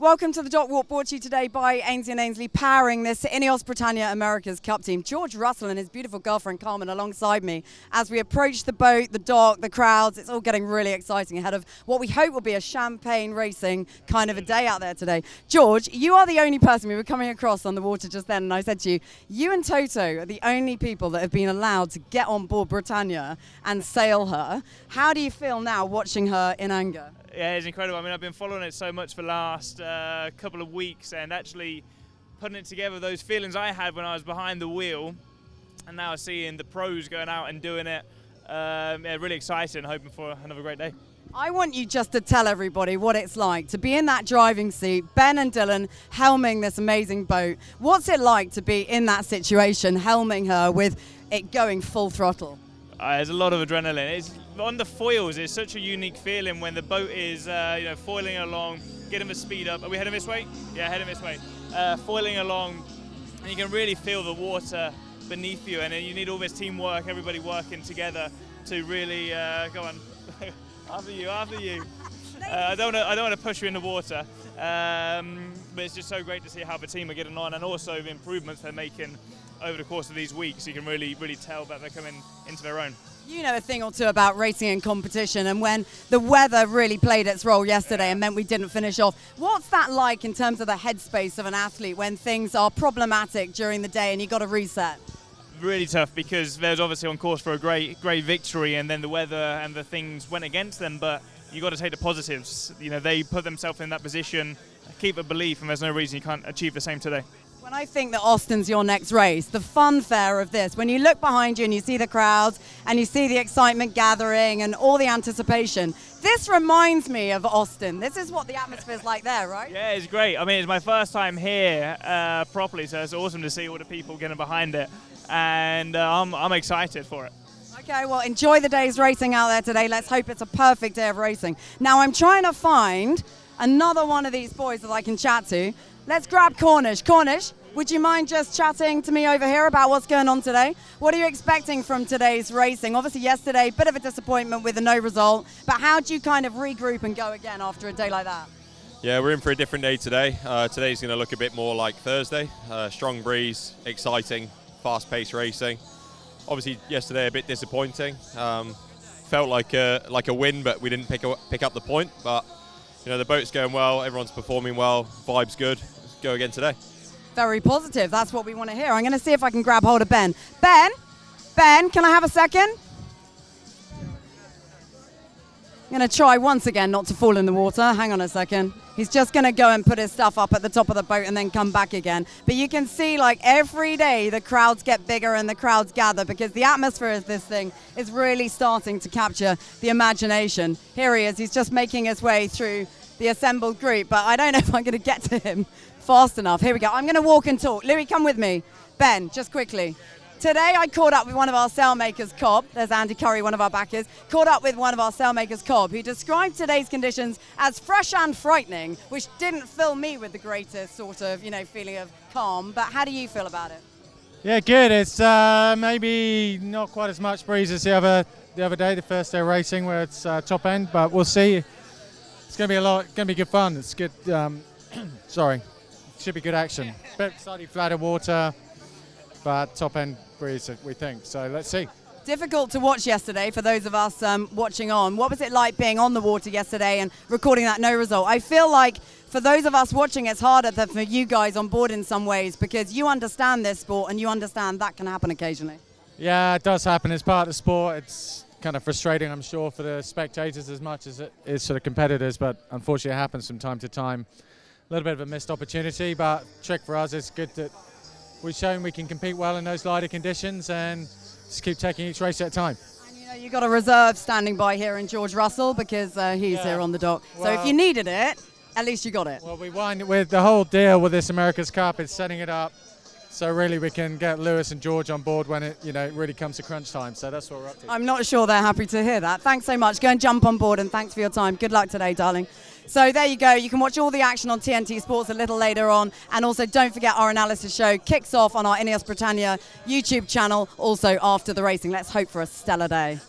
Welcome to the Dock Walk, brought to you today by Ainsley & Ainsley, powering this INEOS Britannia America's Cup team. George Russell and his beautiful girlfriend Carmen alongside me as we approach the boat, the dock, the crowds. It's all getting really exciting ahead of what we hope will be a champagne racing kind of a day out there today. George, you are the only person we were coming across on the water just then, and I said to you, you and Toto are the only people that have been allowed to get on board Britannia and sail her. How do you feel now watching her in anger? Yeah, it's incredible. I mean, I've been following it so much for the last couple of weeks, and actually putting it together, those feelings I had when I was behind the wheel, and now seeing the pros going out and doing it, yeah, really excited and hoping for another great day. I want you just to tell everybody what it's like to be in that driving seat, Ben and Dylan helming this amazing boat. What's it like to be in that situation, helming her with it going full throttle? There's a lot of adrenaline. It's on the foils. It's such a unique feeling when the boat is, foiling along, getting the speed up. Are we heading this way? Yeah, heading this way. Foiling along, and you can really feel the water beneath you, and you need all this teamwork, everybody working together to really go on. After you. I don't want to push you in the water, but it's just so great to see how the team are getting on, and also the improvements they're making over the course of these weeks. You can really tell that they're coming into their own. You know a thing or two about racing and competition, and when the weather really played its role yesterday and meant we didn't finish off, what's that like in terms of the headspace of an athlete when things are problematic during the day and you've got to reset? Really tough, because there's obviously on course for a great victory, and then the weather and the things went against them, but you got to take the positives. You know, they put themselves in that position, keep a belief, and there's no reason you can't achieve the same today. When I think that Austin's your next race, the funfair of this, when you look behind you and you see the crowds and you see the excitement gathering and all the anticipation, this reminds me of Austin. This is what the atmosphere's like there, right? Yeah, it's great. I mean, it's my first time here properly, so it's awesome to see all the people getting behind it, and I'm excited for it. Okay, well, enjoy the day's racing out there today. Let's hope it's a perfect day of racing. Now, I'm trying to find another one of these boys that I can chat to. Let's grab Cornish. Cornish, would you mind just chatting to me over here about what's going on today? What are you expecting from today's racing? Obviously yesterday, bit of a disappointment with a no result, but how do you kind of regroup and go again after a day like that? Yeah, we're in for a different day today. Today's going to look a bit more like Thursday. Strong breeze, exciting, fast-paced racing. Obviously yesterday a bit disappointing. Felt like a win, but we didn't pick up the point. But you know, the boat's going well, everyone's performing well, vibe's good. Let's go again today. Very positive. That's what we want to hear. I'm going to see if I can grab hold of Ben. Ben, can I have a second? I'm going to try once again not to fall in the water. Hang on a second. He's just going to go and put his stuff up at the top of the boat and then come back again. But you can see, like, every day the crowds get bigger and the crowds gather, because the atmosphere of this thing is really starting to capture the imagination. Here he is. He's just making his way through the assembled group, but I don't know if I'm going to get to him fast enough. Here we go. I'm going to walk and talk. Louis, come with me. Ben, just quickly. Today I caught up with one of our sailmakers, Cobb. There's Andy Curry, one of our backers. Caught up with one of our sailmakers, Cobb, who described today's conditions as fresh and frightening, which didn't fill me with the greatest sort of, feeling of calm. But how do you feel about it? Yeah, good. It's maybe not quite as much breeze as the other day, the first day of racing, where it's top end. But we'll see. It's going to be going to be good fun. It's good. Sorry, should be good action. Bit slightly flatter water, but top end breeze, we think. So let's see. Difficult to watch yesterday for those of us watching on. What was it like being on the water yesterday and recording that no result? I feel like for those of us watching, it's harder than for you guys on board in some ways, because you understand this sport and you understand that can happen occasionally. Yeah, it does happen. It's part of the sport. It's kind of frustrating, I'm sure, for the spectators as much as it is for the competitors, but unfortunately it happens from time to time. A little bit of a missed opportunity, but trick for us is good that we've shown we can compete well in those lighter conditions and just keep taking each race at a time. And you've got a reserve standing by here in George Russell, because he's here on the dock. So if you needed it, at least you got it. Well, we wind with the whole deal with this America's Cup is setting it up so really we can get Lewis and George on board when it really comes to crunch time. So that's what we're up to. I'm not sure they're happy to hear that. Thanks so much. Go and jump on board, and thanks for your time. Good luck today, darling. So there you go. You can watch all the action on TNT Sports a little later on. And also don't forget, our analysis show kicks off on our INEOS Britannia YouTube channel also after the racing. Let's hope for a stellar day.